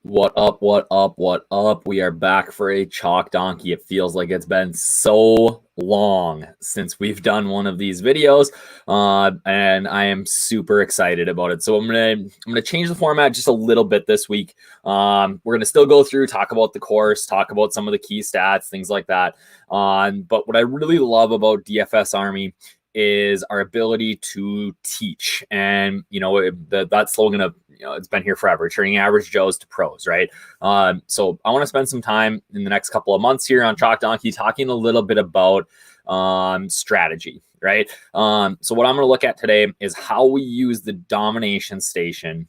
What up, what up, what up? We are back for a Chalk Donkey. It feels like it's been so long since we've done one of these videos, and I am super excited about it. So I'm gonna change the format just a little bit this week. We're gonna still go through, talk about the course, talk about some of the key stats, things like that. But what I really love about DFS Army is our ability to teach. And, that slogan of, it's been here forever, turning average Joes to pros, right? So I want to spend some time in the next couple of months here on Chalk Donkey talking a little bit about strategy, right? So what I'm going to look at today is how we use the Domination Station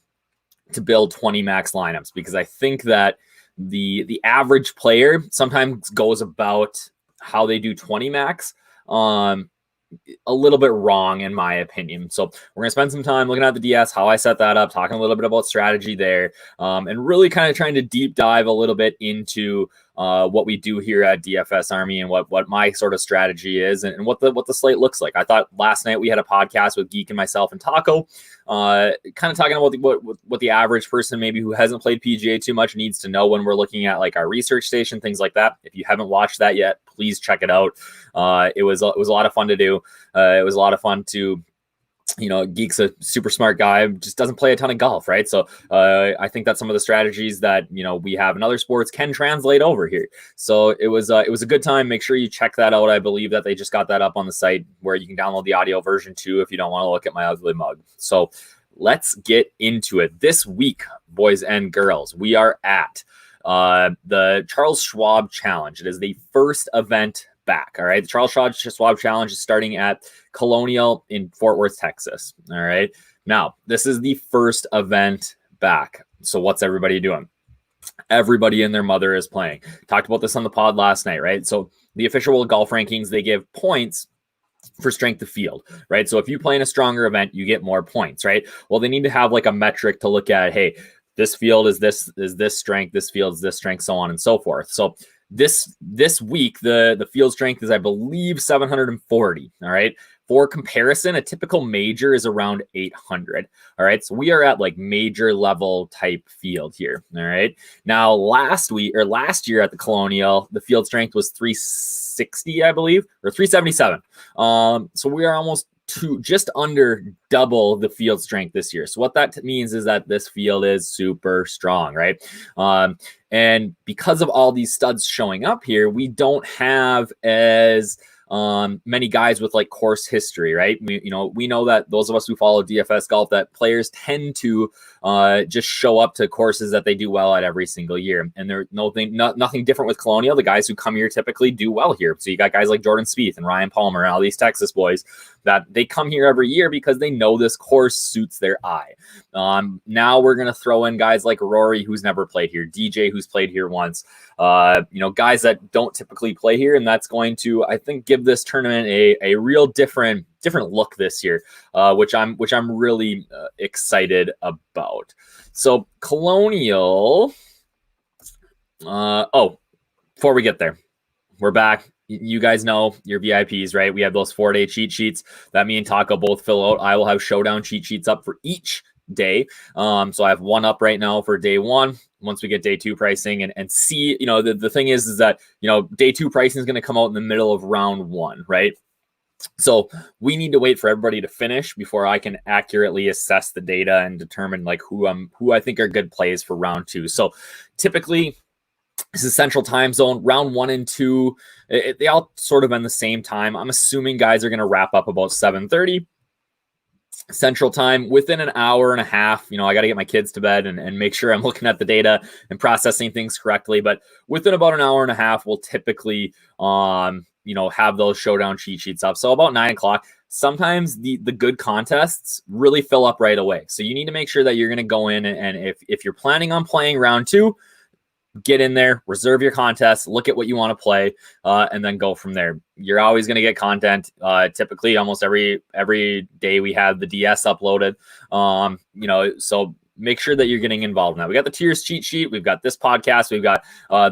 to build 20 max lineups, because I think that the average player sometimes goes about how they do 20 max a little bit wrong, in my opinion. So we're going to spend some time looking at the DS, how I set that up, talking a little bit about strategy there, and really kind of trying to deep dive a little bit into what we do here at DFS Army and what my sort of strategy is and what the slate looks like. I thought last night we had a podcast with Geek and myself and Taco, kind of talking about what the average person maybe who hasn't played PGA too much needs to know when we're looking at like our research station, things like that. If you haven't watched that yet, please check it out. It was a lot of fun to do. It was a lot of fun to, Geek's a super smart guy, just doesn't play a ton of golf, right? So I think that some of the strategies that, we have in other sports can translate over here. So it was a good time. Make sure you check that out. I believe that they just got that up on the site where you can download the audio version too if you don't want to look at my ugly mug. So let's get into it. This week, boys and girls, we are at the Charles Schwab Challenge. It is the first event back. All right. The Charles Schwab Challenge is starting at Colonial in Fort Worth, Texas. All right. Now, this is the first event back. So what's everybody doing? Everybody and their mother is playing. Talked about this on the pod last night, right? So the official World Golf Rankings, they give points for strength of field, right? So if you play in a stronger event, you get more points, right? Well, they need to have like a metric to look at. Hey, this field is this strength, this field is this strength, so on and so forth. So this week, the field strength is, I believe, 740. All right. For comparison, a typical major is around 800. All right. So we are at like major level type field here. All right. Now, last year at the Colonial, the field strength was 360, I believe, or 377. So we are almost just under double the field strength this year. So what that means is that this field is super strong, right? And because of all these studs showing up here, we don't have as many guys with like course history, right? We know that those of us who follow DFS golf, that players tend to just show up to courses that they do well at every single year. And there's nothing different with Colonial. The guys who come here typically do well here. So you got guys like Jordan Spieth and Ryan Palmer and all these Texas boys that they come here every year because they know this course suits their eye. Now we're going to throw in guys like Rory, who's never played here, DJ, who's played here once, guys that don't typically play here. And that's going to, I think, give this tournament a real different look this year, which I'm really excited about. So Colonial, before we get there, we're back. You guys know your VIPs, right? We have those 4-day cheat sheets that me and Taco both fill out. I will have showdown cheat sheets up for each day. So I have one up right now for day one. Once we get day two pricing and see, the thing is that, day two pricing is going to come out in the middle of round one, right? So we need to wait for everybody to finish before I can accurately assess the data and determine like who I think are good plays for round two. So typically, this is Central Time Zone. Round 1 and 2, they all sort of in the same time. I'm assuming guys are going to wrap up about 7:30 Central Time. Within an hour and a half, I got to get my kids to bed and make sure I'm looking at the data and processing things correctly. But within about an hour and a half, we'll typically, have those showdown cheat sheets up. So about 9 o'clock. Sometimes the good contests really fill up right away. So you need to make sure that you're going to go in and if you're planning on playing round 2, get in there, reserve your contest, look at what you want to play, and then go from there. You're always going to get content. Typically, almost every day we have the DS uploaded. So make sure that you're getting involved now. We got the tiers cheat sheet. We've got this podcast. We've got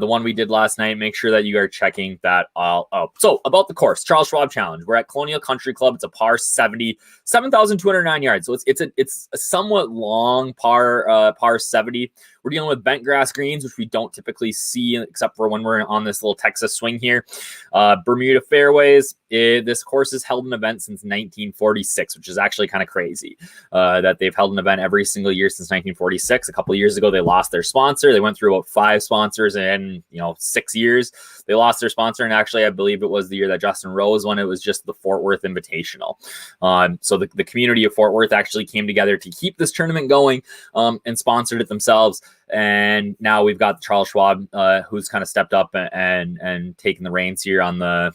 the one we did last night. Make sure that you are checking that all out. So about the course, Charles Schwab Challenge. We're at Colonial Country Club. It's a par 70, 7,209 yards. So it's a somewhat long par 70. We're dealing with bent grass greens, which we don't typically see except for when we're on this little Texas swing here. Bermuda fairways. This course has held an event since 1946, which is actually kind of crazy that they've held an event every single year since 1946. A couple of years ago, they lost their sponsor. They went through about 5 sponsors in 6 years. They lost their sponsor, and actually, I believe it was the year that Justin Rose won. It was just the Fort Worth Invitational. So the community of Fort Worth actually came together to keep this tournament going and sponsored it themselves. And now we've got Charles Schwab, who's kind of stepped up and taken the reins here on the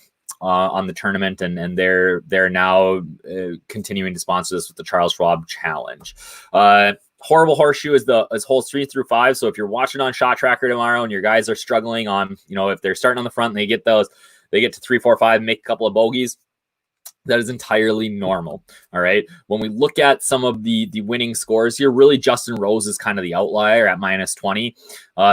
tournament, and they're now continuing to sponsor this with the Charles Schwab Challenge. Horrible Horseshoe is holes 3 through 5. So if you're watching on Shot Tracker tomorrow and your guys are struggling on, if they're starting on the front and they get to 3, 4, 5, make a couple of bogeys, that is entirely normal. All right. When we look at some of the winning scores here, really Justin Rose is kind of the outlier at -20.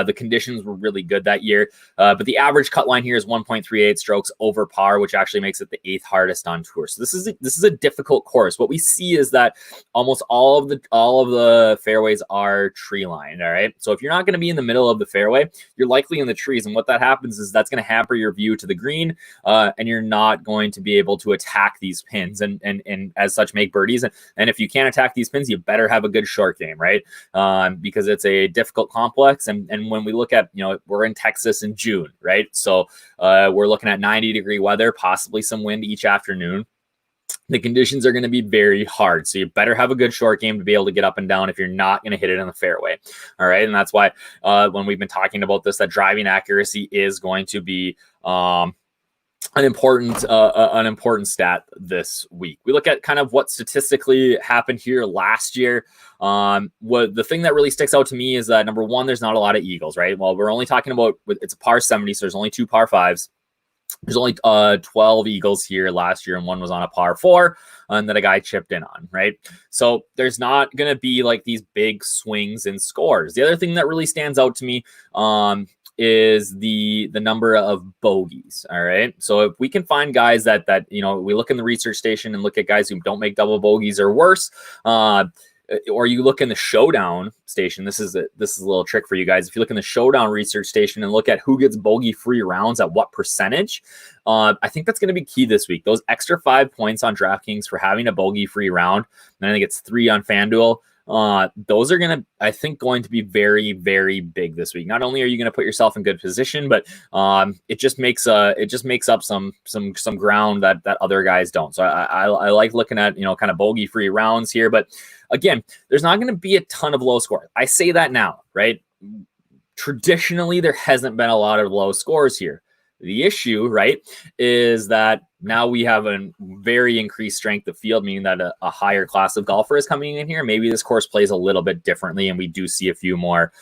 The conditions were really good that year, but the average cut line here is 1.38 strokes over par, which actually makes it the 8th hardest on tour. So this is a difficult course. What we see is that almost all of the fairways are tree lined. All right. So if you're not going to be in the middle of the fairway, you're likely in the trees, and what that happens is that's going to hamper your view to the green, and you're not going to be able to attack these pins and as such make birdies. And if you can't attack these pins, you better have a good short game, right? Because it's a difficult complex. And when we look at, we're in Texas in June, right? So we're looking at 90-degree weather, possibly some wind each afternoon. The conditions are going to be very hard. So you better have a good short game to be able to get up and down if you're not going to hit it in the fairway. All right. And that's why when we've been talking about this, that driving accuracy is going to be an important stat this week. We look at kind of what statistically happened here last year. What the thing that really sticks out to me is that number one, there's not a lot of eagles, right? Well, we're only talking about, it's a par 70, so there's only 2 par 5s. There's only 12 eagles here last year, and one was on a par 4, and that a guy chipped in on, right? So there's not going to be like these big swings in scores. The other thing that really stands out to me is the number of bogeys. All right. So if we can find guys that we look in the research station and look at guys who don't make double bogeys or worse, or you look in the showdown station. This is a little trick for you guys. If you look in the showdown research station and look at who gets bogey free rounds at what percentage, I think that's going to be key this week. Those extra 5 points on DraftKings for having a bogey free round, and I think it's 3 on FanDuel. Those are going to be very, very big this week. Not only are you going to put yourself in good position, but it just makes up some ground that other guys don't. So I like looking at kind of bogey free rounds here, but again, there's not going to be a ton of low scores. I say that now, right? Traditionally, there hasn't been a lot of low scores here. The issue, right, is that now we have a very increased strength of field, meaning that a higher class of golfer is coming in here. Maybe this course plays a little bit differently, and we do see a few more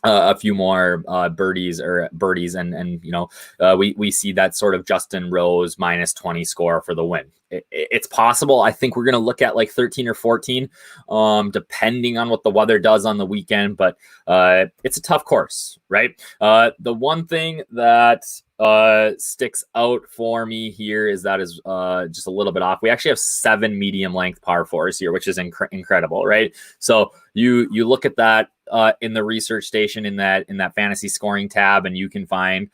birdies, and we see that sort of Justin Rose -20 score for the win. It's possible. I think we're going to look at like 13 or 14, depending on what the weather does on the weekend, but it's a tough course, right? The one thing that sticks out for me here is just a little bit off. We actually have 7 medium length par 4s here, which is incredible, right? So you look at that in the research station in that fantasy scoring tab, and you can find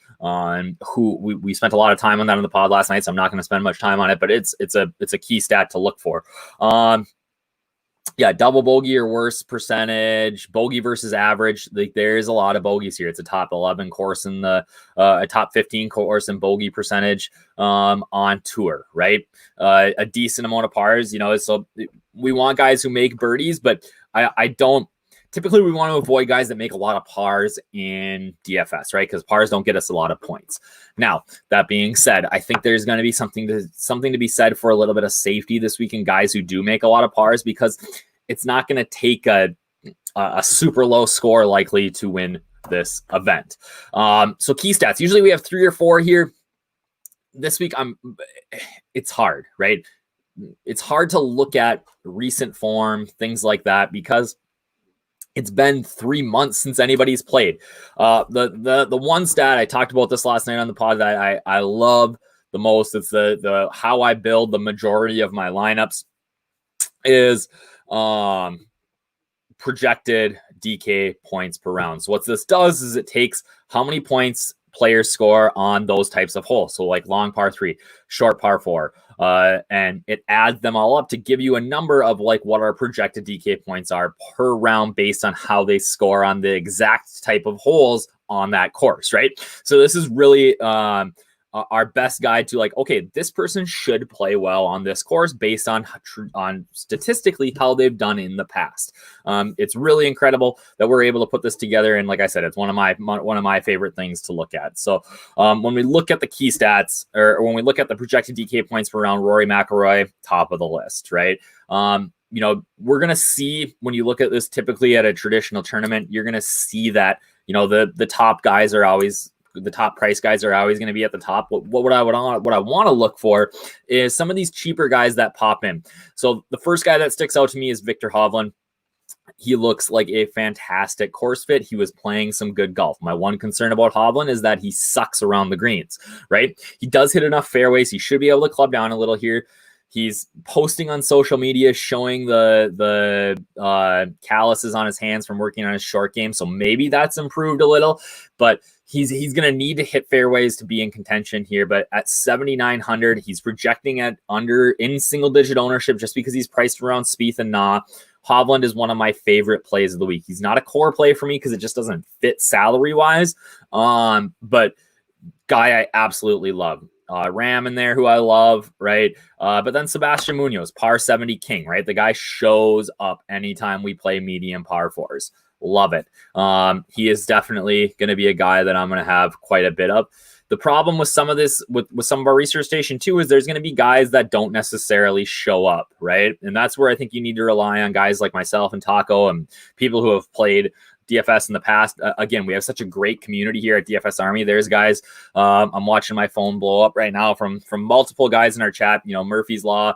who we spent a lot of time on that on the pod last night, so I'm not going to spend much time on it, but it's a key stat to look for. Double bogey or worse percentage, bogey versus average. There is a lot of bogeys here. It's a top 11 course in a top 15 course in bogey percentage on tour, right? A decent amount of pars, so we want guys who make birdies, but I don't. Typically, we want to avoid guys that make a lot of pars in DFS, right? Because pars don't get us a lot of points. Now, that being said, I think there's going to be something to be said for a little bit of safety this week in guys who do make a lot of pars, because it's not going to take a super low score likely to win this event. So key stats. Usually we have 3 or 4 here. This week, it's hard, right? it's hard to look at recent form, things like that, because it's been 3 months since anybody's played. The one stat I talked about this last night on the pod that I love the most, it's the how I build the majority of my lineups, is projected DK points per round. So what this does is it takes how many points players score on those types of holes. So like long par 3, short par 4, and it adds them all up to give you a number of like what our projected DK points are per round based on how they score on the exact type of holes on that course, right? So this is really our best guide to like, okay, this person should play well on this course based on statistically how they've done in the past. It's really incredible that we're able to put this together, and like I said, it's one of my favorite things to look at. So when we look at the key stats, or when we look at the projected DK points per round, Rory Mcilroy, top of the list, right? We're gonna see, when you look at this typically at a traditional tournament, you're gonna see that the top guys are always. The top price guys are always going to be at the top. What I want to look for is some of these cheaper guys that pop in. So the first guy that sticks out to me is Viktor Hovland. He looks like a fantastic course fit. He was playing some good golf. My one concern about Hovland is that he sucks around the greens, right? He does hit enough fairways. He should be able to club down a little here. He's posting on social media showing the calluses on his hands from working on his short game. So maybe that's improved a little, but he's going to need to hit fairways to be in contention here. But at 7,900, he's projecting at in single digit ownership just because he's priced around Spieth and Na. Hovland is one of my favorite plays of the week. He's not a core play for me because it just doesn't fit salary wise. But guy I absolutely love. Ram in there, who I love, right? But then Sebastian Munoz, par 70 king, right? The guy shows up anytime we play medium par 4s. Love it. He is definitely going to be a guy that I'm going to have quite a bit of. The problem with some of this, with some of our research station too, is there's going to be guys that don't necessarily show up, right? And that's where I think you need to rely on guys like myself and Taco and people who have played DFS in the past. Again, we have such a great community here at DFS Army. There's guys, I'm watching my phone blow up right now from multiple guys in our chat, Murphy's Law,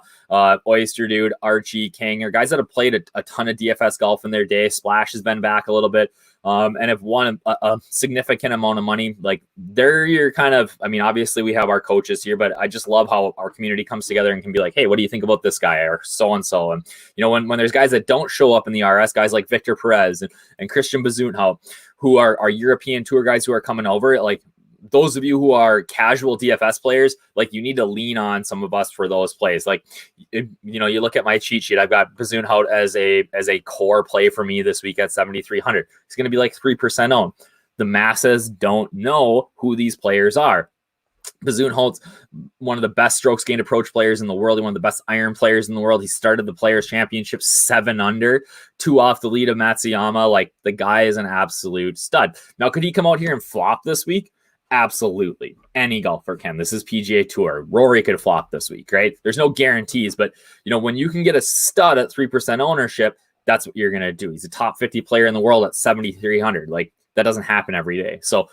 Oyster Dude, Archie, King, or guys that have played a ton of DFS golf in their day. Splash has been back a little bit, and have won a significant amount of money. Like they're your kind of, obviously we have our coaches here, but I just love how our community comes together and can be like, hey, what do you think about this guy or so-and-so? And, when there's guys that don't show up in the RS, guys like Victor Perez and Christian Bazunho, who are European tour guys who are coming over, like those of you who are casual DFS players, like you need to lean on some of us for those plays. Like, you look at my cheat sheet, I've got Bazunho as a core play for me this week at 7,300. It's going to be like 3% owned. The masses don't know who these players are. Bazunho's one of the best strokes gained approach players in the world. He's one of the best iron players in the world. He started the Players Championship 7 under, 2 off the lead of Matsuyama. Like the guy is an absolute stud. Now, could he come out here and flop this week? Absolutely. Any golfer can. This is PGA Tour. Rory could flop this week, right? There's no guarantees, but when you can get a stud at 3% ownership, that's what you're going to do. He's a top 50 player in the world at 7,300. Like that doesn't happen every day. So,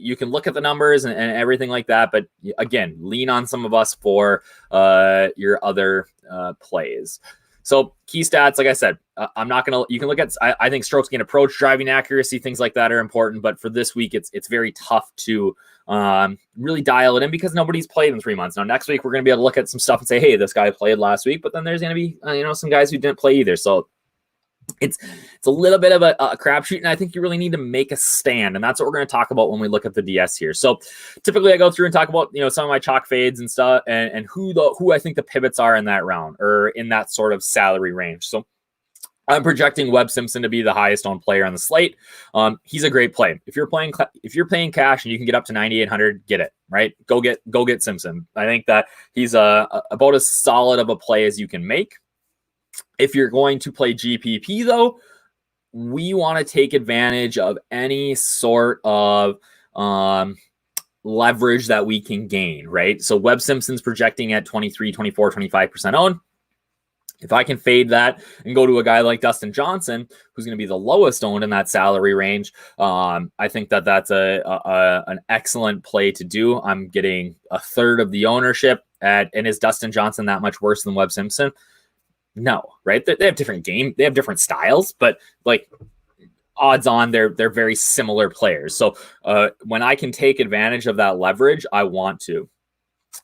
you can look at the numbers and everything like that, but again, lean on some of us for your other plays. So key stats, like I said, you can look at, I think strokes gained approach, driving accuracy, things like that are important, but for this week, it's very tough to really dial it in because nobody's played in 3 months. Now, next week, we're going to be able to look at some stuff and say, hey, this guy played last week, but then there's going to be, some guys who didn't play either. So it's a little bit of a crapshoot, and I think you really need to make a stand, and that's what we're going to talk about when we look at the DS here. So typically I go through and talk about some of my chalk fades and stuff, and who I think the pivots are in that round or in that sort of salary range. So I'm projecting Webb Simpson to be the highest owned player on the slate. He's a great play. If you're paying cash and you can get up to 9,800, get it, right? Go get Simpson. I think that he's about as solid of a play as you can make. If you're going to play GPP, though, we want to take advantage of any sort of leverage that we can gain, right? So Webb Simpson's projecting at 23, 24, 25% owned. If I can fade that and go to a guy like Dustin Johnson, who's going to be the lowest owned in that salary range, I think that that's an excellent play to do. I'm getting a third of the ownership. and is Dustin Johnson that much worse than Webb Simpson? No, right? They have different they have different styles, but like odds on they're very similar players. So when I can take advantage of that leverage, I want to.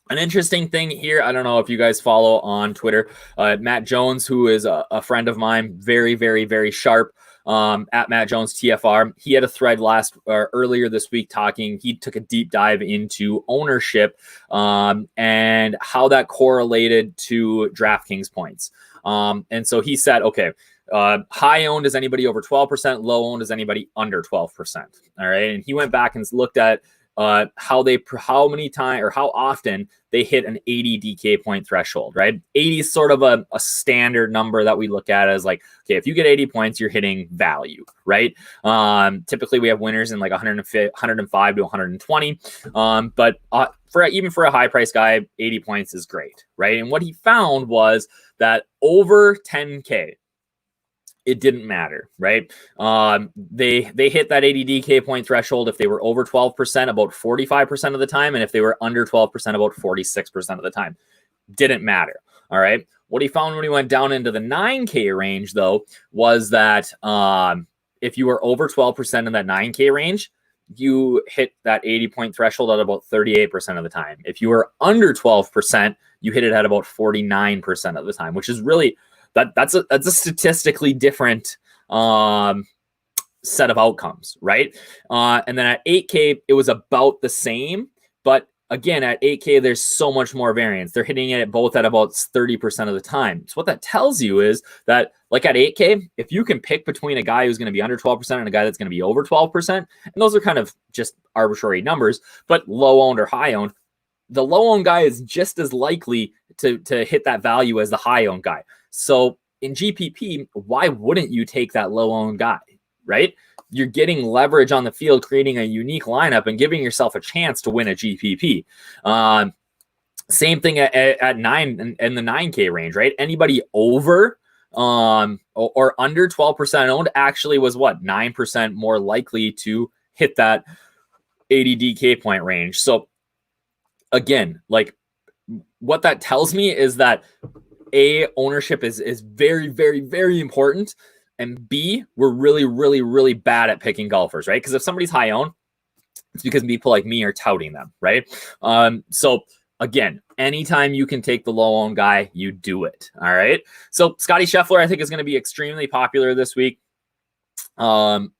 An interesting thing here, I don't know if you guys follow on Twitter, Matt Jones, who is a friend of mine, very, very, very sharp, at Matt Jones TFR. He had a thread earlier this week he took a deep dive into ownership and how that correlated to DraftKings points. And so he said, okay, high owned is anybody over 12%, low owned is anybody under 12%. All right. And he went back and looked at how many times or how often they hit an 80 DK point threshold, right? 80 is sort of a standard number that we look at as like, okay, if you get 80 points, you're hitting value, right? Typically we have winners in like 105 to 120. But even for a high price guy, 80 points is great, right? And what he found was that over 10K, it didn't matter, right? They hit that 80 DK point threshold if they were over 12% about 45% of the time, and if they were under 12% about 46% of the time. Didn't matter, all right? What he found when he went down into the 9K range, though, was that if you were over 12% in that 9K range, you hit that 80 point threshold at about 38% of the time. If you were under 12%, you hit it at about 49% of the time, which is really... That's a statistically different set of outcomes, right? And then at 8K, it was about the same. But again, at 8K, there's so much more variance. They're hitting it both at about 30% of the time. So what that tells you is that, like at 8K, if you can pick between a guy who's going to be under 12% and a guy that's going to be over 12%, and those are kind of just arbitrary numbers, but low owned or high owned, the low owned guy is just as likely to hit that value as the high owned guy. So in GPP, why wouldn't you take that low owned guy, right? You're getting leverage on the field, creating a unique lineup and giving yourself a chance to win a GPP. Same thing at 9 in the 9K range, right? Anybody over or under 12% owned actually was 9% more likely to hit that 80 DK point range. So again, like what that tells me is that A, ownership is very, very, very important. And B, we're really, really, really bad at picking golfers, right? Because if somebody's high owned, it's because people like me are touting them, right? So again, anytime you can take the low owned guy, you do it. All right. So Scotty Schaeffler, I think, is going to be extremely popular this week. And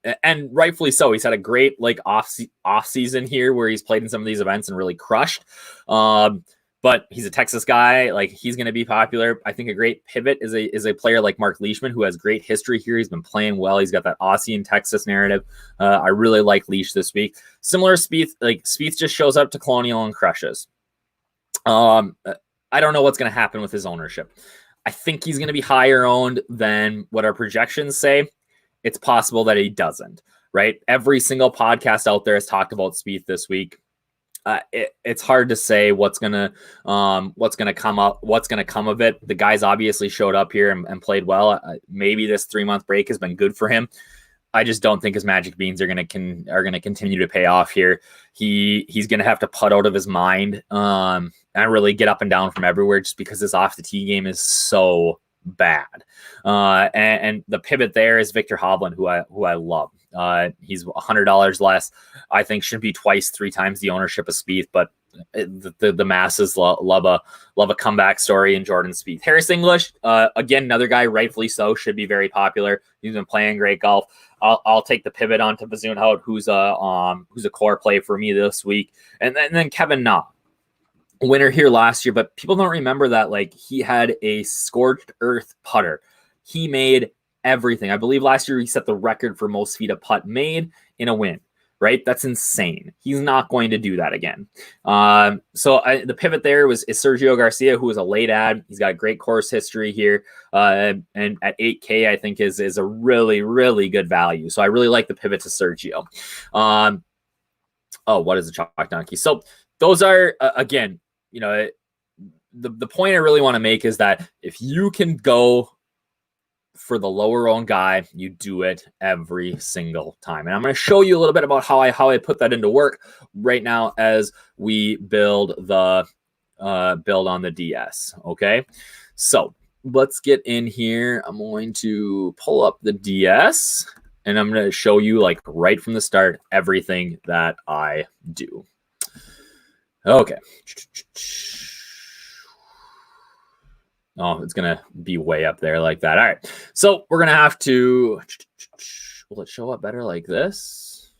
rightfully so. He's had a great off season here where he's played in some of these events and really crushed. But he's a Texas guy. Like, he's going to be popular. I think a great pivot is a player like Mark Leishman, who has great history here. He's been playing well. He's got that Aussie and Texas narrative. I really like Leash this week. Similar Spieth, Spieth just shows up to Colonial and crushes. I don't know what's going to happen with his ownership. I think he's going to be higher owned than what our projections say. It's possible that he doesn't, right? Every single podcast out there has talked about Spieth this week. It's hard to say what's gonna come of it. The guys obviously showed up here and played well. Maybe this 3-month break has been good for him. I just don't think his magic beans are gonna continue to pay off here. He's gonna have to putt out of his mind and really get up and down from everywhere, just because his off the tee game is so bad. And the pivot there is Victor Hovland, who I love. He's $100 less. I think should be 2-3 times the ownership of Spieth, but the masses love a comeback story in Jordan Spieth. Harris English, again, another guy, rightfully so, should be very popular. He's been playing great golf. I'll take the pivot on to Bazoonhout, who's a core play for me this week, and then Kevin Na, winner here last year, but people don't remember that he had a scorched earth putter. He made everything. I believe last year he set the record for most feet a putt made in a win, right? That's insane. He's not going to do that again. The pivot there is Sergio Garcia, who is a late ad. He's got a great course history here. And at 8K, I think is a really, really good value. So I really like the pivot to Sergio. What is a chalk donkey? So those are, again, the point I really want to make is that if you can go for the lower owned guy, you do it every single time. And I'm going to show you a little bit about how I put that into work right now as we build the build on the DS. Okay, so let's get in here. I'm going to pull up the DS, and I'm going to show you, like, right from the start, everything that I do. Okay. Oh, it's going to be way up there like that. All right. So we're going to have to, will it show up better like this?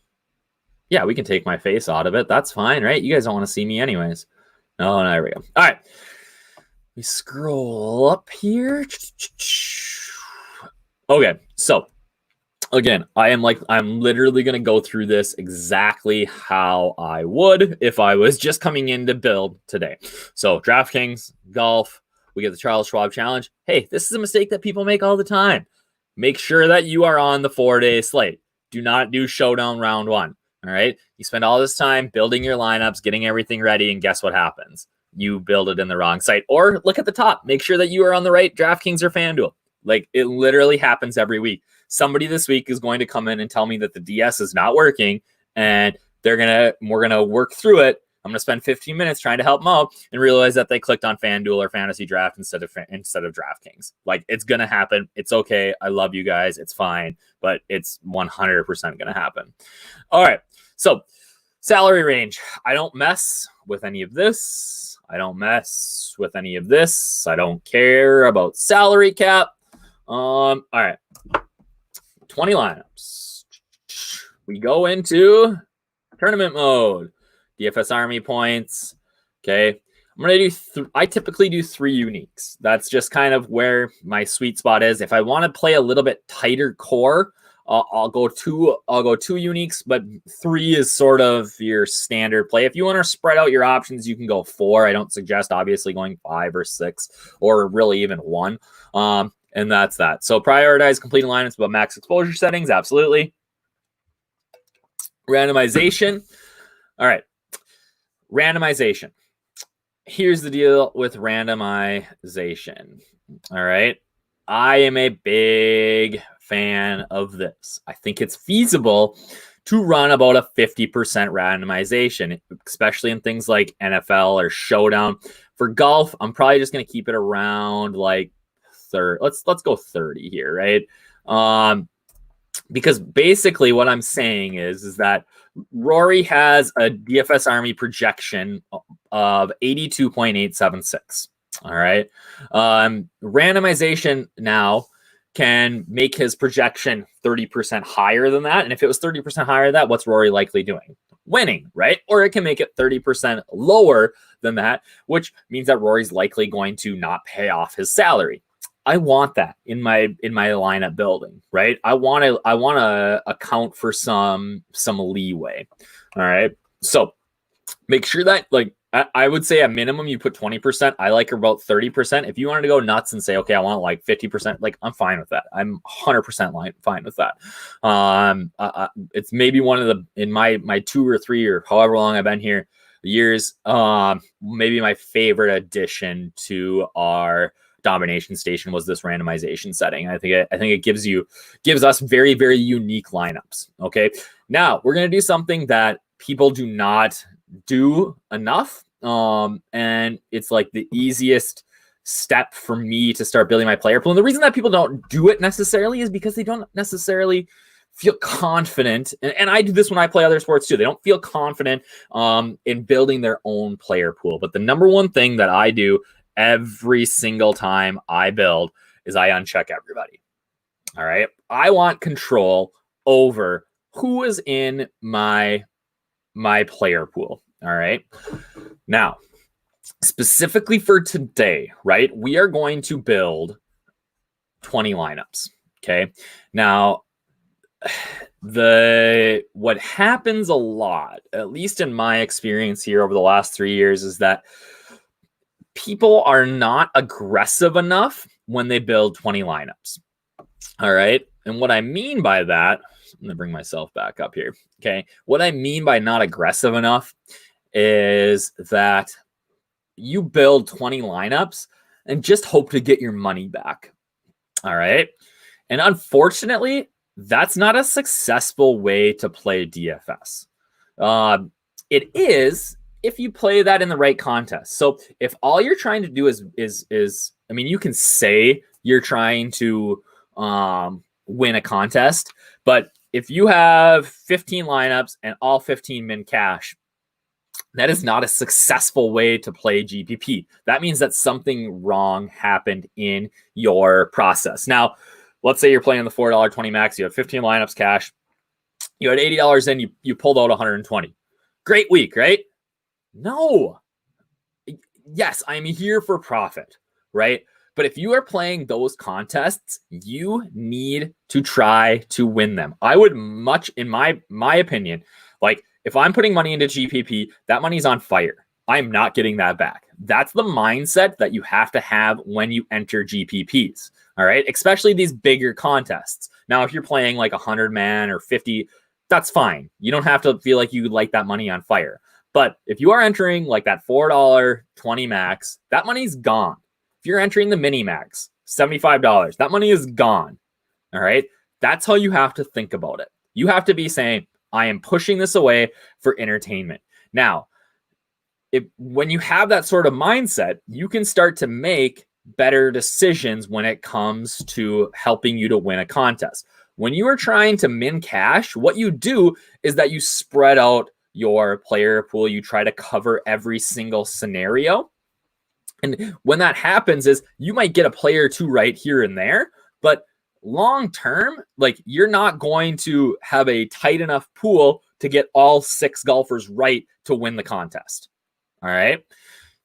Yeah, we can take my face out of it. That's fine, right? You guys don't want to see me anyways. No, there we go. All right. We scroll up here. Okay. So again, I'm literally going to go through this exactly how I would if I was just coming in to build today. So DraftKings, golf, we get the Charles Schwab Challenge. Hey, this is a mistake that people make all the time. Make sure that you are on the 4-day slate. Do not do showdown round 1. All right. You spend all this time building your lineups, getting everything ready, and guess what happens? You build it in the wrong site. Or look at the top. Make sure that you are on the right DraftKings or FanDuel. Like, it literally happens every week. Somebody this week is going to come in and tell me that the DS is not working, and we're gonna work through it. I'm gonna spend 15 minutes trying to help them out and realize that they clicked on FanDuel or Fantasy Draft instead of DraftKings. Like, it's gonna happen. It's okay. I love you guys. It's fine, but it's 100% gonna happen. All right. So, salary range. I don't mess with any of this. I don't mess with any of this. I don't care about salary cap. All right. 20 lineups. We go into tournament mode. DFS Army points. Okay. I'm going to do, I typically do 3 uniques. That's just kind of where my sweet spot is. If I want to play a little bit tighter core, I'll go 2 uniques, but 3 is sort of your standard play. If you want to spread out your options, you can go 4. I don't suggest obviously going 5 or 6 or really even 1. And that's that. So prioritize completing lineups about max exposure settings. Absolutely. Randomization. All right. Randomization. Here's the deal with randomization. All right. I am a big fan of this. I think it's feasible to run about a 50% randomization, especially in things like NFL or Showdown. For golf, I'm probably just going to keep it around like 30. Let's go 30 here, right? Because basically what I'm saying is that Rory has a DFS Army projection of 82.876. All right. Randomization now can make his projection 30% higher than that. And if it was 30% higher than that, what's Rory likely doing? Winning, right? Or it can make it 30% lower than that, which means that Rory's likely going to not pay off his salary. I want that in my lineup building, right? I want to account for some leeway. All right. So make sure that, like, I would say a minimum you put 20%. I like about 30%. If you wanted to go nuts and say, okay, I want like 50%, like, I'm fine with that. I'm 100% fine with that. It's maybe one of the, in my 2 or 3 or however long I've been here, years, maybe my favorite addition to our Domination Station was this randomization setting. I think it gives us very, very unique lineups. Okay. Now we're going to do something that people do not do enough. And it's like the easiest step for me to start building my player pool. And the reason that people don't do it necessarily is because they don't necessarily feel confident. And I do this when I play other sports too. They don't feel confident in building their own player pool. But the number one thing that I do every single time I build is I uncheck everybody. All right. I want control over who is in my player pool. All right. Now, specifically for today, right, we are going to build 20 lineups. Okay. Now, what happens a lot, at least in my experience here over the last 3 years, is that people are not aggressive enough when they build 20 lineups. All right. And what I mean by that, I'm going to bring myself back up here. Okay. What I mean by not aggressive enough is that you build 20 lineups and just hope to get your money back. All right. And unfortunately, that's not a successful way to play DFS. It is if you play that in the right contest. So if all you're trying to do is I mean, you can say you're trying to win a contest, but if you have 15 lineups and all 15 min cash, that is not a successful way to play GPP. That means that something wrong happened in your process. Now, let's say you're playing the $4.20 max. You have 15 lineups cash. You had $80 in. You pulled out 120. Great week, right? No. Yes, I'm here for profit, right? But if you are playing those contests, you need to try to win them. I would much, in my opinion, like if I'm putting money into GPP, that money's on fire. I'm not getting that back. That's the mindset that you have to have when you enter GPPs. All right. Especially these bigger contests. Now, if you're playing like 100 man or 50, that's fine. You don't have to feel like you light that money on fire. But if you are entering like that $4.20 max, that money's gone. If you're entering the mini max, $75, that money is gone. All right. That's how you have to think about it. You have to be saying, I am pushing this away for entertainment. Now, when you have that sort of mindset, you can start to make better decisions when it comes to helping you to win a contest. When you are trying to min cash, what you do is that you spread out your player pool. You try to cover every single scenario. And when that happens is you might get a player or two right here and there, but long term, like you're not going to have a tight enough pool to get all 6 golfers right to win the contest. All right.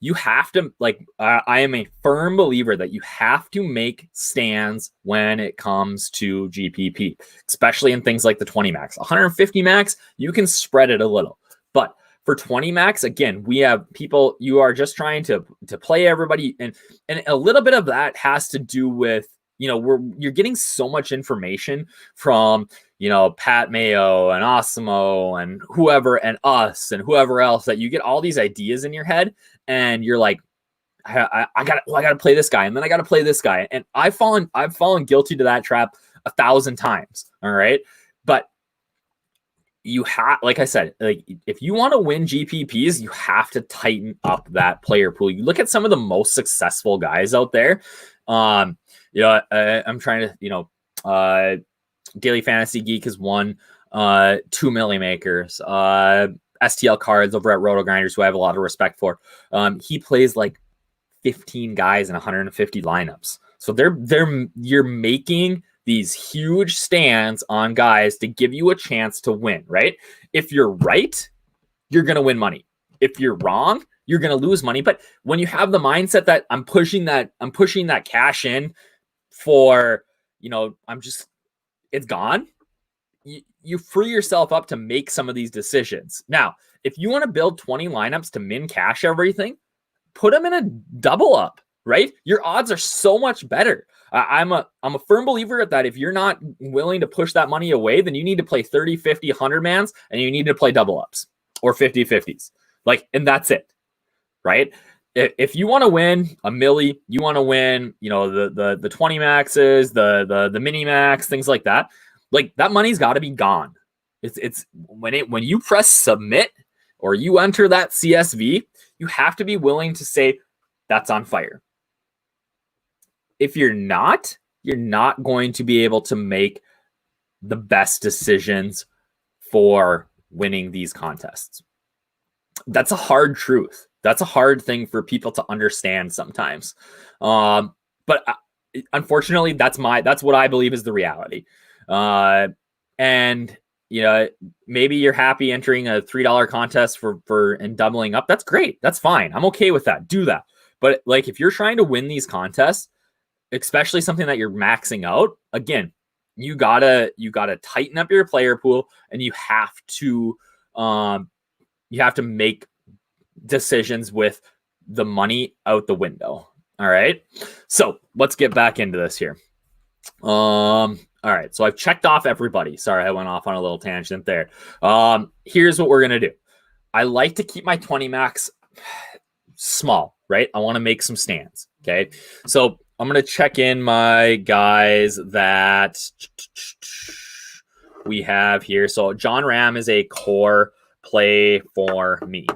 You have to, like, I am a firm believer that you have to make stands when it comes to GPP, especially in things like the 20 max. 150 max, you can spread it a little. But for 20 max, again, we have people, you are just trying to play everybody. And a little bit of that has to do with, you know, you're getting so much information from, you know, Pat Mayo and Osimo and whoever and us and whoever else that you get all these ideas in your head and you're like, I gotta play this guy and then I gotta play this guy. And I've fallen guilty to that trap 1,000 times. All right. But you have, like I said, like if you want to win GPPs, you have to tighten up that player pool. You look at some of the most successful guys out there. You know, I'm trying to, you know, Daily Fantasy Geek has won 2 Milli Makers. STL Cards over at Roto Grinders, who I have a lot of respect for. He plays like 15 guys in 150 lineups. So you're making these huge stands on guys to give you a chance to win, right? If you're right, you're going to win money. If you're wrong, you're going to lose money. But when you have the mindset that I'm pushing that cash in for, you know, it's gone. You free yourself up to make some of these decisions. Now, if you want to build 20 lineups to min cash everything, put them in a double up, right? Your odds are so much better. I'm a firm believer that if you're not willing to push that money away, then you need to play 30, 50, 100 mans, and you need to play double ups or 50-50s. Like, and that's it, right? If you want to win a milli, you want to win, you know, the 20 maxes, the mini max, things like that. Like that money's got to be gone. It's when you press submit or you enter that CSV, you have to be willing to say that's on fire. If you're not going to be able to make the best decisions for winning these contests. That's a hard truth. That's a hard thing for people to understand sometimes. But unfortunately, that's what I believe is the reality. And you know, maybe you're happy entering a $3 contest for and doubling up. That's great. That's fine. I'm okay with that. Do that. But like, if you're trying to win these contests, especially something that you're maxing out, again, you gotta tighten up your player pool, and you have to make decisions with the money out the window. All right. So let's get back into this here. All right. So I've checked off everybody. Sorry, I went off on a little tangent there. Here's what we're going to do. I like to keep my 20 max small, right? I want to make some stands. Okay. So I'm going to check in my guys that we have here. So John Ram is a core play for me.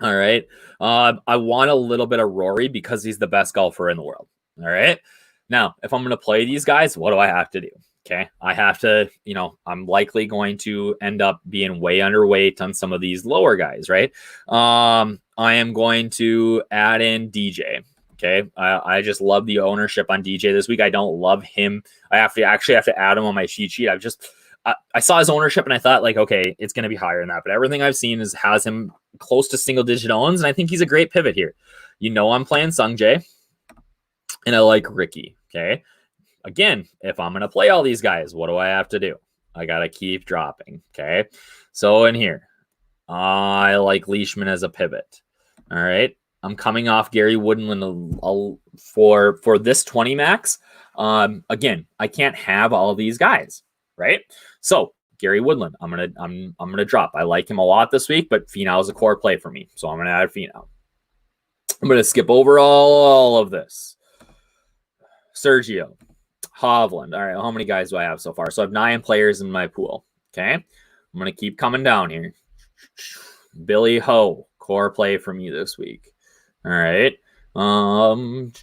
All right. I want a little bit of Rory because he's the best golfer in the world. All right. Now, if I'm going to play these guys, what do I have to do? Okay. I have to, I'm likely going to end up being way underweight on some of these lower guys, right? I am going to add in DJ. Okay. I just love the ownership on DJ this week. I don't love him. I have to add him on my cheat sheet. I saw his ownership and I thought like, okay, it's going to be higher than that. But everything I've seen has him close to single digit owns. And I think he's a great pivot here. I'm playing Sung Jae and I like Ricky. Okay. Again, if I'm going to play all these guys, what do I have to do? I got to keep dropping. Okay. So in here, I like Leishman as a pivot. All right. I'm coming off Gary Woodland for this 20 max. Again, I can't have all these guys. Right. So Gary Woodland, I'm gonna drop. I like him a lot this week, but Finau is a core play for me, so I'm gonna add Finau. I'm gonna skip over all of this. Sergio, Hovland. All right, how many guys do I have so far? So I have 9 players in my pool. Okay, I'm gonna keep coming down here. Billy Ho, core play for me this week. All right, Bazoot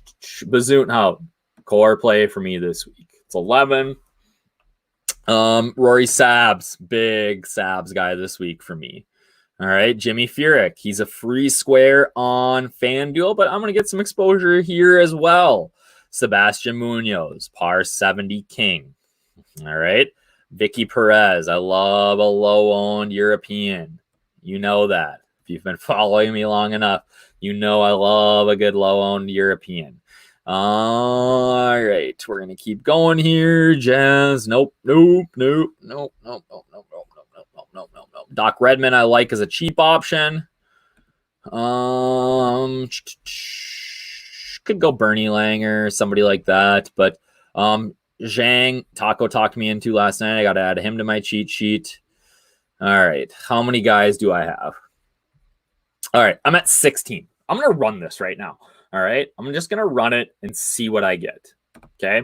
Ho, core play for me this week. It's 11. Rory Sabs, big Sabs guy this week for me. All right, Jimmy Furyk, he's a free square on FanDuel, but I'm going to get some exposure here as well. Sebastian Munoz, par 70 king. All right, Vicky Perez, I love a low-owned European. You know that. If you've been following me long enough, I love a good low-owned European. All right, we're gonna keep going here. Jazz, nope. Doc Redman, I like as a cheap option. Could go Bernie Langer, somebody like that, but Zhang, Taco talked me into last night. I got to add him to my cheat sheet. All right, how many guys do I have? All right, I'm at 16. I'm gonna run this right now. All right, I'm just going to run it and see what I get. Okay,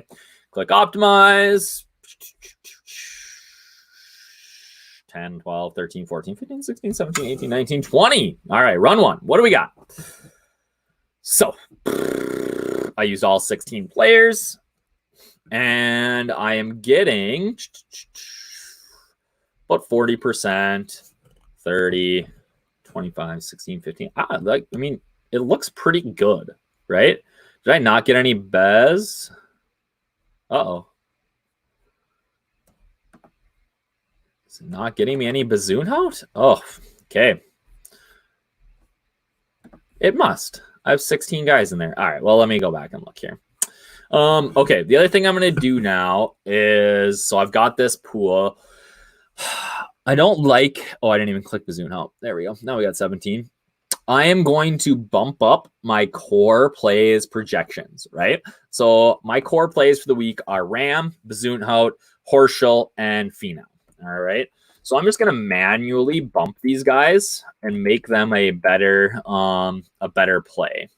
click optimize. 10, 12, 13, 14, 15, 16, 17, 18, 19, 20. All right, run one. What do we got? So I used all 16 players and I am getting about 40%, 30, 25, 16, 15. It looks pretty good, right? Did I not get any Bez? Uh-oh. Is it not getting me any Bazoon out? Oh, okay. It must. I have 16 guys in there. All right, well, let me go back and look here. Okay, the other thing I'm going to do now is, so I've got this pool. I don't like, I didn't even click Bazoon out. There we go. Now we got 17. I am going to bump up my core plays projections, right? So my core plays for the week are Ram, Bazoonhout, Horschel, and Finau. All right. So I'm just going to manually bump these guys and make them a better play,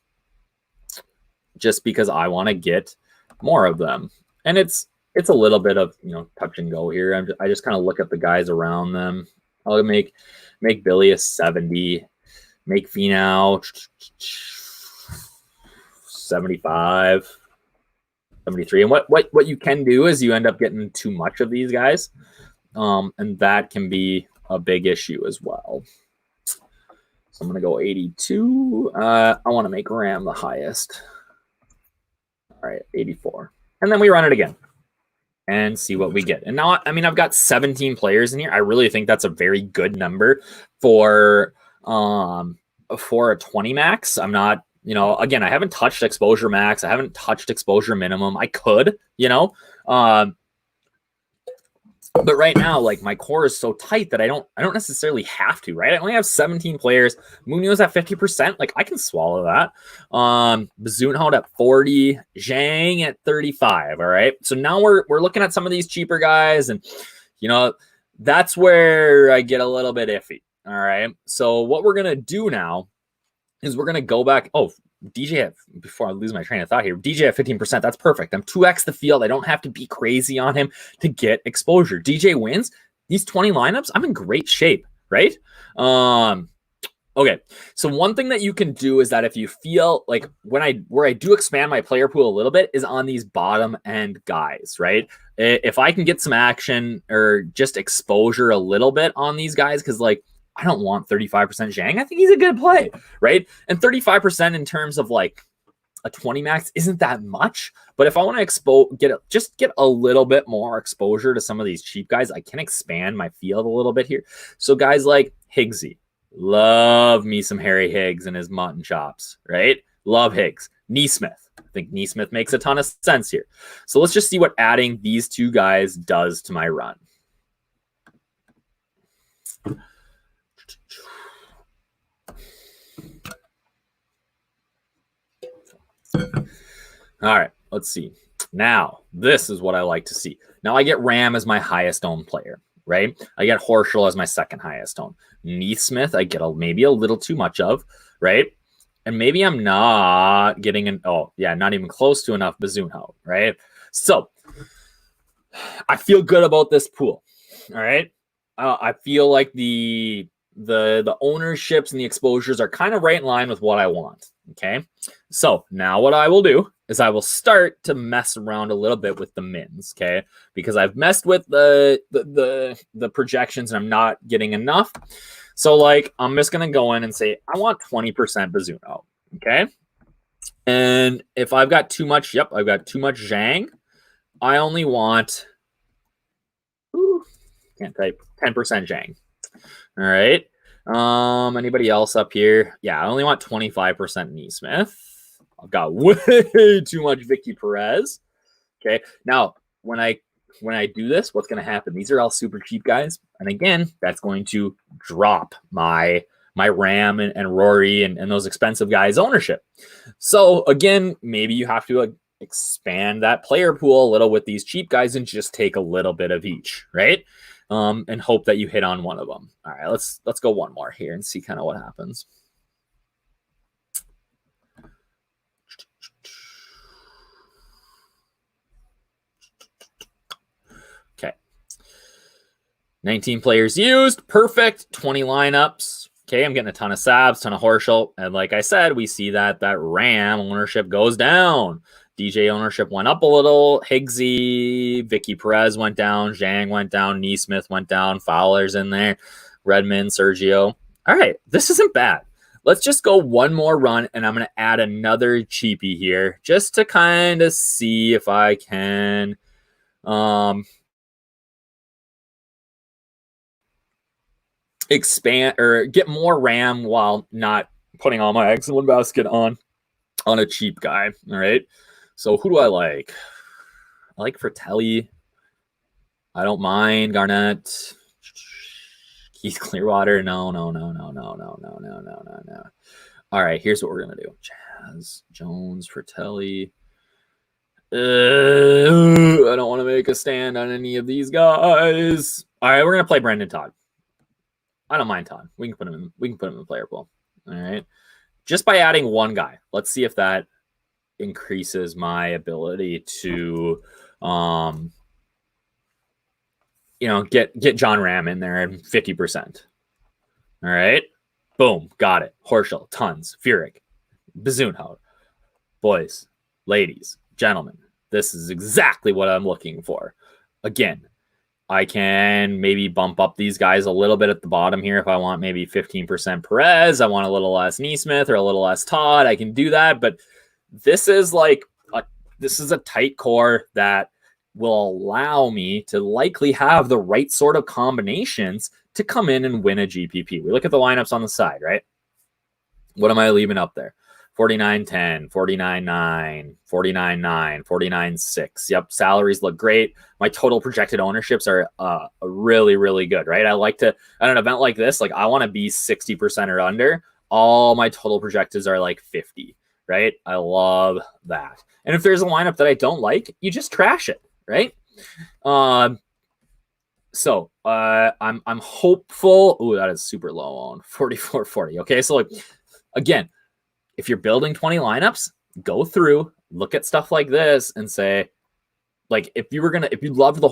just because I want to get more of them. And it's a little bit of touch and go here. I just kind of look at the guys around them. I'll make Billy a 70. Make Finau 75, 73. And what you can do is you end up getting too much of these guys. And that can be a big issue as well. So I'm going to go 82. I want to make Ram the highest. All right, 84. And then we run it again and see what we get. And now, I've got 17 players in here. I really think that's a very good number for a 20 max. I'm not, again, I haven't touched exposure max. I haven't touched exposure minimum. I could, but right now, like, my core is so tight that I don't necessarily have to, right? I only have 17 players. Munoz at 50%. Like, I can swallow that. Bazoonhout at 40, Zhang at 35. All right. So now we're looking at some of these cheaper guys, and that's where I get a little bit iffy. All right. So what we're gonna do now is we're gonna go back. Oh, DJ before I lose my train of thought here, DJ at 15%. That's perfect. I'm 2x the field. I don't have to be crazy on him to get exposure. DJ wins these 20 lineups. I'm in great shape, right? Okay, so one thing that you can do is that if you feel like where I do expand my player pool a little bit is on these bottom end guys, right? If I can get some action or just exposure a little bit on these guys, because like I don't want 35% Zhang. I think he's a good play, right? And 35% in terms of like a 20 max isn't that much, but if I want to get a little bit more exposure to some of these cheap guys, I can expand my field a little bit here. So guys like Higgsy. Love me some Harry Higgs and his mutton chops, right? Love Higgs. Neesmith. I think Neesmith makes a ton of sense here. So let's just see what adding these two guys does to my run. All right, let's see. Now, this is what I like to see. Now I get Ram as my highest owned player, right? I get Horschel as my second highest owned. Neesmith, I get maybe a little too much of, right? And maybe I'm not getting not even close to enough Bazunho, right? So I feel good about this pool, all right? I feel like the ownerships and the exposures are kind of right in line with what I want, okay? So now what I will do is I will start to mess around a little bit with the mins, okay? Because I've messed with the projections and I'm not getting enough. So like I'm just gonna go in and say I want 20% Bazunho, okay? And if I've got too much, I've got too much Zhang. I only want can't type 10% Zhang. All right. Anybody else up here? Yeah, I only want 25% Neesmith. I've got way too much Vicky Perez. Okay. Now, when I do this, what's going to happen? These are all super cheap guys. And again, that's going to drop my Ram and Rory and those expensive guys' ownership. So again, maybe you have to expand that player pool a little with these cheap guys and just take a little bit of each, right? And hope that you hit on one of them. All right, let's go one more here and see kind of what happens. Okay. 19 players used. Perfect. 20 lineups. Okay, I'm getting a ton of Sabs, ton of Horschel. And like I said, we see that Ram ownership goes down. DJ ownership went up a little. Higgsy, Vicky Perez went down. Zhang went down. Neesmith went down. Fowler's in there. Redmond, Sergio. All right, this isn't bad. Let's just go one more run, and I'm going to add another cheapie here just to kind of see if I can expand or get more Ram while not putting all my eggs in one basket on a cheap guy. All right. So who do I like? I like Fratelli. I don't mind Garnett. Keith Clearwater. No. All right, here's what we're gonna do. Jazz, Jones, Fratelli. I don't want to make a stand on any of these guys. All right, we're gonna play Brendan Todd. I don't mind Todd. We can put him in the player pool. All right. Just by adding one guy. Let's see if that increases my ability to get John Ram in there at 50%. All right. Boom. Got it. Horschel, tons. Furyk, Bazunho. Boys, ladies, gentlemen, this is exactly what I'm looking for. Again, I can maybe bump up these guys a little bit at the bottom here if I want maybe 15% Perez. I want a little less Neesmith or a little less Todd. I can do that, but this is a tight core that will allow me to likely have the right sort of combinations to come in and win a GPP. We look at the lineups on the side, right? What am I leaving up there? 49-10, 49-9, 49-9, 49-6. Yep, salaries look great. My total projected ownerships are really, really good, right? I like to, at an event like this, I want to be 60% or under. All my total projectors are like 50, right? I love that. And if there's a lineup that I don't like, you just trash it, right? So I'm hopeful. Ooh, that is super low on 44.40. Okay, so again, if you're building 20 lineups, go through, look at stuff like this and say, if you loved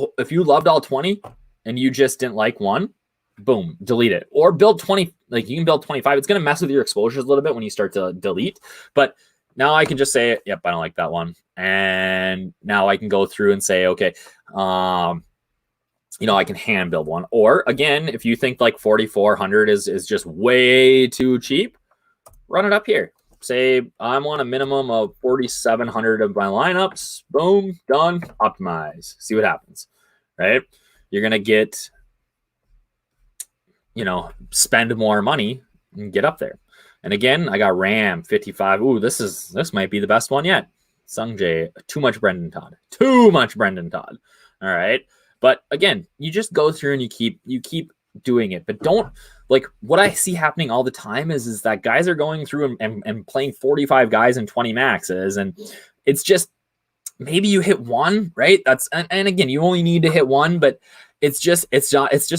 all 20 and you just didn't like one, boom, delete it. Or build 20, like you can build 25. It's going to mess with your exposures a little bit when you start to delete. But now I can just say, yep, I don't like that one. And now I can go through and say, okay, you know, I can hand build one. Or again, if you think like 4,400 is just way too cheap, run it up here. Say I want a minimum of 4,700 of my lineups. Boom, done, optimize. See what happens, right? You're going to get, you know, spend more money and get up there. And again, I got Ram 55. Ooh, this might be the best one yet. Sung Jae, too much Brendan Todd. Too much Brendan Todd. All right. But again, you just go through and you keep doing it. But don't, like, what I see happening all the time is that guys are going through and playing 45 guys and 20 maxes. And it's just, maybe you hit one, right? And again, you only need to hit one, but it's just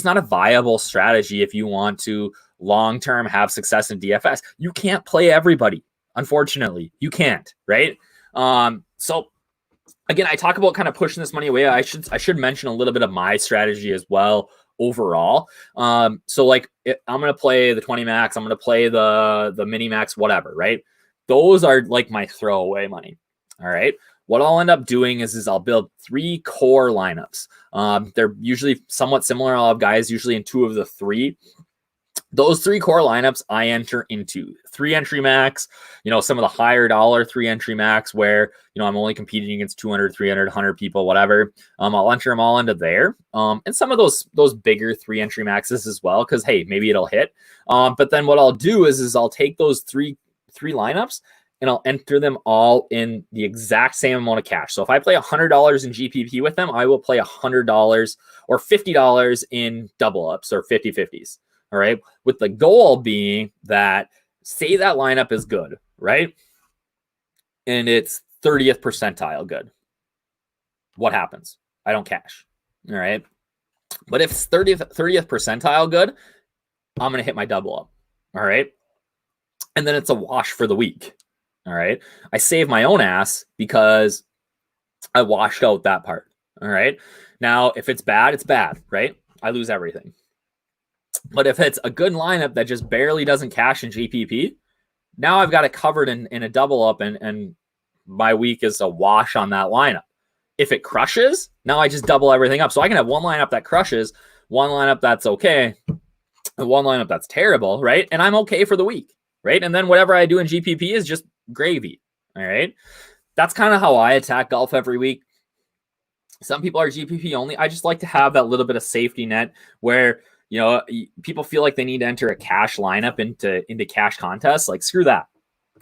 not a viable strategy if you want to long-term have success in DFS. You can't play everybody. Unfortunately, you can't, right? So again, I talk about kind of pushing this money away. I should mention a little bit of my strategy as well overall. So like I'm going to play the 20 max, I'm going to play the mini max, whatever, right? Those are like my throwaway money. All right. What I'll end up doing is I'll build 3 core lineups. They're usually somewhat similar. I'll have guys usually in 2 of the 3. Those 3 core lineups I enter into 3 entry max, you know, some of the higher dollar 3 entry max where, you know, I'm only competing against 200, 300, 100 people, whatever. I'll enter them all into there. And some of those bigger 3 entry maxes as well, because, hey, maybe it'll hit. But then what I'll do is I'll take those three lineups and I'll enter them all in the exact same amount of cash. So if I play $100 in GPP with them, I will play $100 or $50 in double ups or 50-50s. All right. With the goal being that, say that lineup is good, right? And it's 30th percentile good. What happens? I don't cash. All right. But if it's 30th percentile good, I'm going to hit my double up. All right. And then it's a wash for the week. All right. I save my own ass because I washed out that part. All right. Now, if it's bad, it's bad, right? I lose everything. But if it's a good lineup that just barely doesn't cash in GPP, now I've got it covered in a double up and my week is a wash on that lineup. If it crushes, now I just double everything up. So I can have one lineup that crushes, one lineup that's okay, and one lineup that's terrible, right? And I'm okay for the week, right? And then whatever I do in GPP is just gravy, all right? That's kind of how I attack golf every week. Some people are GPP only. I just like to have that little bit of safety net where, you know, people feel like they need to enter a cash lineup into cash contests. Like, screw that.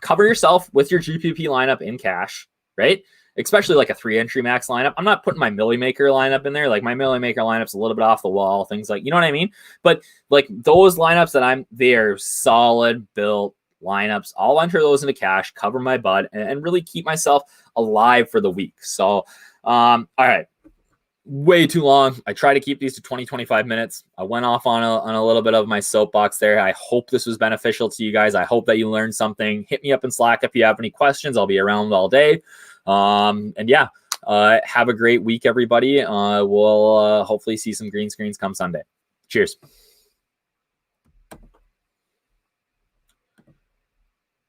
Cover yourself with your GPP lineup in cash, right? Especially like a 3 entry max lineup. I'm not putting my Millie Maker lineup in there. Like, my Millie Maker lineup's a little bit off the wall, things like, you know what I mean? But like those lineups that they're solid built lineups. I'll enter those into cash, cover my butt, and really keep myself alive for the week. So, all right. Way too long. I try to keep these to 20-25 minutes. I went off on a little bit of my soapbox there. I hope this was beneficial to you guys. I hope that you learned something. Hit me up in Slack if you have any questions. I'll be around all day. And yeah, have a great week, everybody. We'll hopefully see some green screens come Sunday. Cheers.